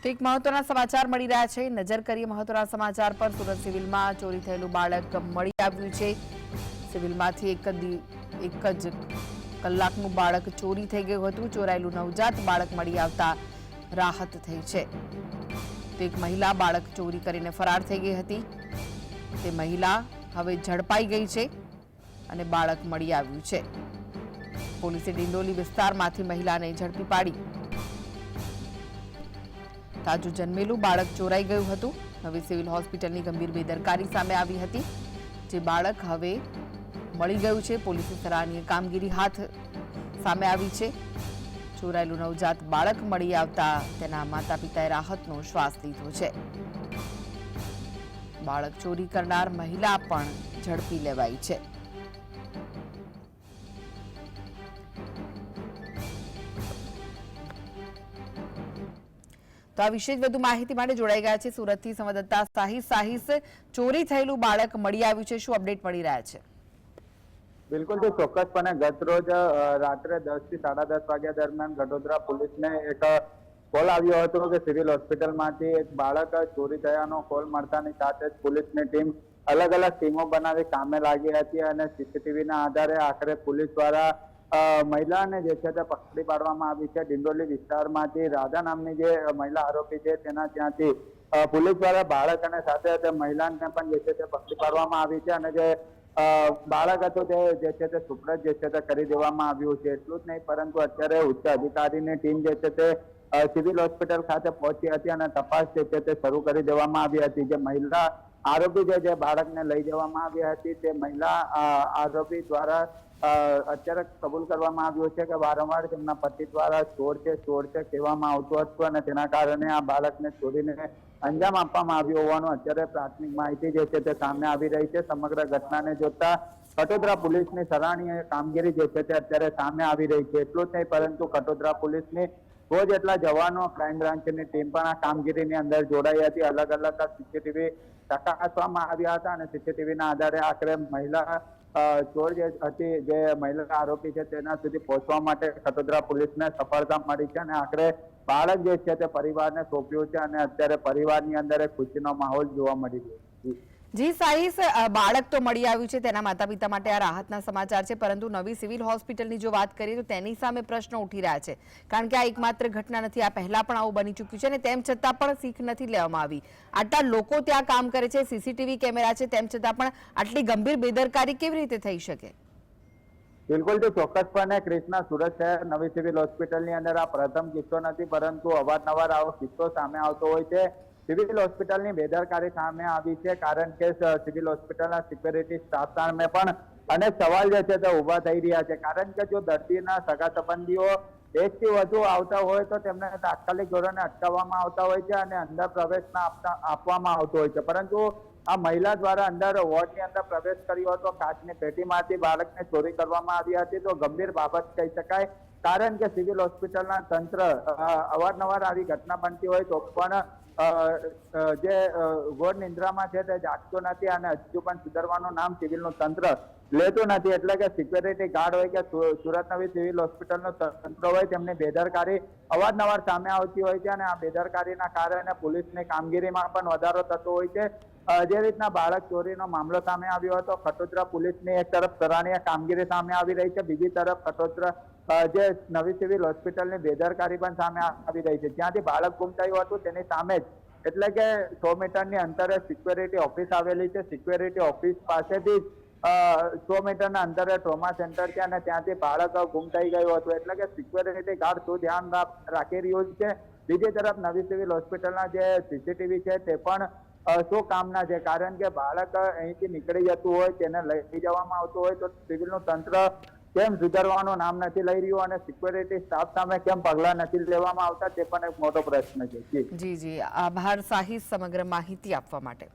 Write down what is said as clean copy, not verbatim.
તો એક મહત્વના સમાચાર મળી રહ્યા છે। નજર કરીએ મહત્વના સમાચાર પર। સુરત સિવિલમાં ચોરી થયેલું બાળક મળી આવ્યું છે। સિવિલમાંથી એક જ કલાકનું બાળક ચોરી થઈ ગયું હતું। ચોરાયેલું નવજાત બાળક મળી આવતા રાહત થઈ છે। તો એક મહિલા બાળક ચોરી કરીને ફરાર થઈ ગઈ હતી। તે મહિલા હવે ઝડપાઈ ગઈ છે અને બાળક મળી આવ્યું છે। પોલીસે ડિંડોલી વિસ્તારમાંથી મહિલાને ઝડપી પાડી। તાજું જન્મેલું બાળક ચોરાઈ ગયું હતું। નવી સિવિલ હોસ્પિટલની ગંભીર બેદરકારી સામે આવી હતી। જે બાળક હવે મળી ગયું છે। પોલીસે સરાહનીય કામગીરી હાથ સામે આવી છે। ચોરાયેલું નવજાત બાળક મળી આવતા તેના માતા પિતાએ રાહતનો શ્વાસ લીધો છે। બાળક ચોરી કરનાર મહિલા પણ ઝડપી લેવાઈ છે। તો આ વિશે વધુ માહિતી માટે જોડાઈ ગયા છે સુરતથી સંવાદદાતા સાહિસ। ચોરી થયેલું બાળક મળી આવ્યું છે, શું અપડેટ મળી રહ્યા છે? બિલકુલ, તો ચોક્કસપણે ગત રોજ રાત્રે 10 થી 10:30 વાગ્યા દરમિયાન ગઢોદરા પોલીસને એક કોલ આવ્યો હતો કે સિવિલ હોસ્પિટલમાંથી એક બાળક ચોરી થયાનો કોલ મળતાની સાથે જ પોલીસની ટીમ અલગ અલગ ટીમો બનાવી કામે લાગી હતી અને સીસીટીવીના આધારે આખરે પોલીસ દ્વારા મહિલાને જે છે તે પકડી પાડવામાં આવી છે। ડિંડોલી વિસ્તારમાંથી રાધા નામની જે મહિલા આરોપી છે તેના ત્યાંથી પોલીસ દ્વારા બાળક અને સાથે મહિલાને પણ જે છે તે પકડી પાડવામાં આવી છે અને જે બાળક હતું તે જે છે તે સુપ્રત જે છે તે કરી દેવામાં આવ્યું છે। એટલું જ નહીં પરંતુ અત્યારે ઉચ્ચ અધિકારીની ટીમ જે છે તે સિવિલ હોસ્પિટલ ખાતે પહોંચી હતી અને તપાસ જે છે તે શરૂ કરી દેવામાં આવી હતી। જે મહિલા આરોપી છે જે બાળકને લઈ જવામાં આવી હતી તે મહિલા આરોપી દ્વારા અત્યારે કબૂલ કરવામાં આવ્યું છે કે વારંવાર તેમના પતિ દ્વારા ચોર છે કહેવામાં આવતું હતું અને તેના કારણે આ બાળકને ચોરીને અંજામ આપવામાં આવ્યો હોવાનું અત્યારે પ્રાથમિક માહિતી જે છે તે સામે આવી રહી છે। સમગ્ર ઘટનાને જોતા કટોદરા પોલીસની સરાહનીય કામગીરી જે છે તે અત્યારે સામે આવી રહી છે। એટલું જ નહીં પરંતુ કટોદરા પોલીસની બહુ જેટલા જવાનો ક્રાઇમ બ્રાન્ચની ટીમ પણ આ કામગીરીની અંદર જોડાઈ હતી। અલગ અલગ સીસીટીવી ચકાસવામાં આવ્યા હતા અને સીસીટીવીના આધારે આખરે મહિલા ચોર જે હતી જે મહિલા આરોપી છે તેના સુધી પહોંચવા માટે કટોદરા પોલીસને સફળતા મળી છે અને આખરે બાળક જે છે તે પરિવારને સોંપ્યું છે અને અત્યારે પરિવારની અંદર એક ખુશીનો માહોલ જોવા મળી રહ્યો છે। જી સાહિસ, બાળક તો મળી આવ્યું છે, તેના માતા પિતા માટે આ રાહતના સમાચાર છે, પરંતુ નવી સિવિલ હોસ્પિટલની જો વાત કરીએ તો તેની સામે પ્રશ્નો ઉઠી રહ્યા છે, કારણ કે આ એકમાત્ર ઘટના નથી। આ પહેલા પણ આવું બની ચૂક્યું છે અને તેમ છતાં પણ શીખ નથી લેવામાં આવી। આટલા લોકો ત્યાં કામ કરે છે, સીસીટીવી કેમેરા છે, તેમ છતાં પણ આટલી ગંભીર બેદરકારી કેવી રીતે થઈ શકે? બિલકુલ, તો ચોક્કસપણે કૃષ્ણા, સુરત શહેર નવી સિવિલ હોસ્પિટલની અંદર આ પ્રથમ કિસ્સો નથી પરંતુ અવારનવાર આવો કિસ્સો સામે આવતો હોય છે। સિવિલ હોસ્પિટલની બેદરકારી સામે આવી છે કારણ કે સિવિલ હોસ્પિટલના સિક્યોરિટી સ્ટાફ સામે પણ અનેક સવાલ જે છે તે ઉભા થઈ રહ્યા છે। કારણ કે જો દર્દીના સગા સંબંધીઓ એકથી વધુ આવતા હોય તો તેમને તાત્કાલિક ધોરણે અટકાવવામાં આવતા હોય છે અને અંદર પ્રવેશ આપવામાં આવતો હોય છે, પરંતુ આ મહિલા દ્વારા અંદર વોર્ડની અંદર પ્રવેશ કર્યો હતો, કાચની પેટીમાંથી બાળકને ચોરી કરવામાં આવી હતી, તો ગંભીર બાબત કહી શકાય। કારણ કે સિવિલ હોસ્પિટલના તંત્ર અવારનવાર આવી ઘટના બનતી હોય તો પણ જે ઘોર નિંદ્રામાં છે તે જાગતું નથી અને હજુ પણ સુધરવાનું નામ સિવિલનું તંત્ર લેતું નથી। એટલે કે સિક્યોરિટી ગાર્ડ હોય કે સુરત નવી સિવિલ હોસ્પિટલનું તંત્ર હોય તેમની બેદરકારી અવારનવાર સામે આવતી હોય છે અને આ બેદરકારીના કારણે પોલીસની કામગીરીમાં પણ વધારો થતો હોય છે। જે રીતના બાળક ચોરીનો મામલો સામે આવ્યો હતો, કટોદરા પોલીસની એક તરફ સરાહનીય કામગીરી સામે આવી રહી છે, બીજી તરફ કટોદરા જે નવી સિવિલ હોસ્પિટલની બેદરકારી પણ સામે આવી રહી છે। જ્યાંથી બાળક ગુમ થયું હતું તેની સામે જ એટલે કે 100 મીટરની અંતરે સિક્યોરિટી ઓફિસ આવેલી છે। સિક્યોરિટી ઓફિસ પાસેથી 100 મીટરના અંતરે ટ્રોમા સેન્ટર છે અને ત્યાંથી બાળક ગુમ થઈ ગયું હતું। એટલે કે સિક્યોરિટી ગાર્ડ શું ધ્યાન રાખી રહ્યું છે, બીજી તરફ નવી સિવિલ હોસ્પિટલના જે સીસીટીવી છે તે પણ શું કામના છે, કારણ કે બાળક અહીંથી નીકળી જતું હોય, તેને લઈ જવામાં આવતું હોય તો સિવિલનું તંત્ર કેમ સુધારવાનું નામ નથી લઈ રહ્યું અને સિક્યોરિટી સ્ટાફ સામે કેમ પગલાં નથી લેવામાં આવતા તે પણ એક મોટો પ્રશ્ન છે। જી, આભાર સાહિસ સમગ્ર માહિતી આપવા માટે।